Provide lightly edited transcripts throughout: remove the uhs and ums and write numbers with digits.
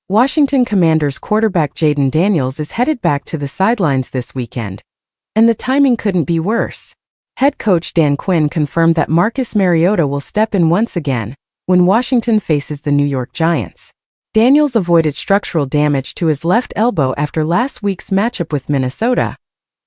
Washington Commanders quarterback Jayden Daniels is headed back to the sidelines this weekend, and the timing couldn't be worse. Head coach Dan Quinn confirmed that Marcus Mariota will step in once again when Washington faces the New York Giants. Daniels avoided structural damage to his left elbow after last week's matchup with Minnesota,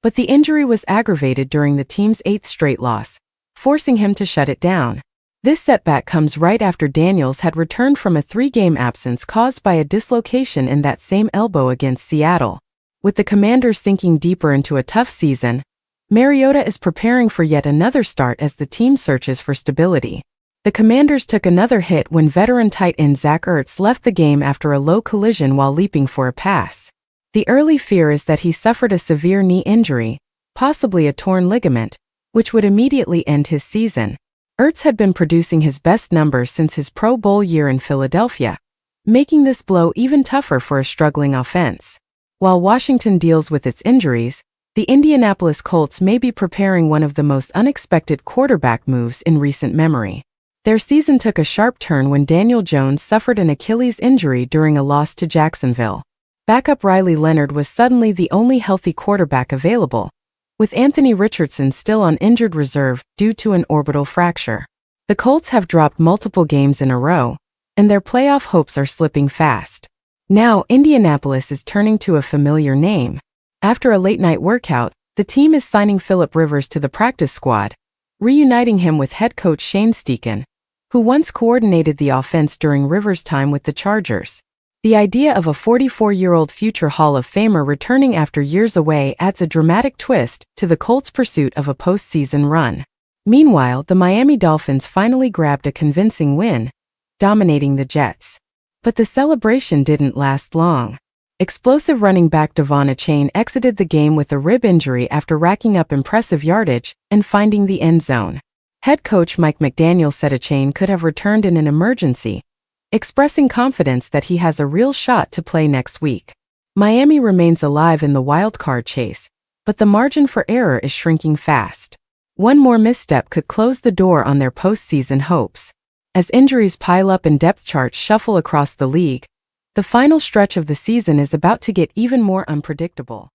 but the injury was aggravated during the team's 8th straight loss, forcing him to shut it down. This setback comes right after Daniels had returned from a 3-game absence caused by a dislocation in that same elbow against Seattle. With the Commanders sinking deeper into a tough season, Mariota is preparing for yet another start as the team searches for stability. The Commanders took another hit when veteran tight end Zach Ertz left the game after a low collision while leaping for a pass. The early fear is that he suffered a severe knee injury, possibly a torn ligament, which would immediately end his season. Ertz had been producing his best numbers since his Pro Bowl year in Philadelphia, making this blow even tougher for a struggling offense. While Washington deals with its injuries, the Indianapolis Colts may be preparing one of the most unexpected quarterback moves in recent memory. Their season took a sharp turn when Daniel Jones suffered an Achilles injury during a loss to Jacksonville. Backup Riley Leonard was suddenly the only healthy quarterback available, with Anthony Richardson still on injured reserve due to an orbital fracture. The Colts have dropped multiple games in a row, and their playoff hopes are slipping fast. Now, Indianapolis is turning to a familiar name. After a late-night workout, the team is signing Philip Rivers to the practice squad, reuniting him with head coach Shane Steichen, who once coordinated the offense during Rivers' time with the Chargers. The idea of a 44-year-old future Hall of Famer returning after years away adds a dramatic twist to the Colts' pursuit of a postseason run. Meanwhile, the Miami Dolphins finally grabbed a convincing win, dominating the Jets. But the celebration didn't last long. Explosive running back Devon Achane exited the game with a rib injury after racking up impressive yardage and finding the end zone. Head coach Mike McDaniel said Achane could have returned in an emergency, expressing confidence that he has a real shot to play next week. Miami remains alive in the wild-card chase, but the margin for error is shrinking fast. One more misstep could close the door on their postseason hopes. As injuries pile up and depth charts shuffle across the league, the final stretch of the season is about to get even more unpredictable.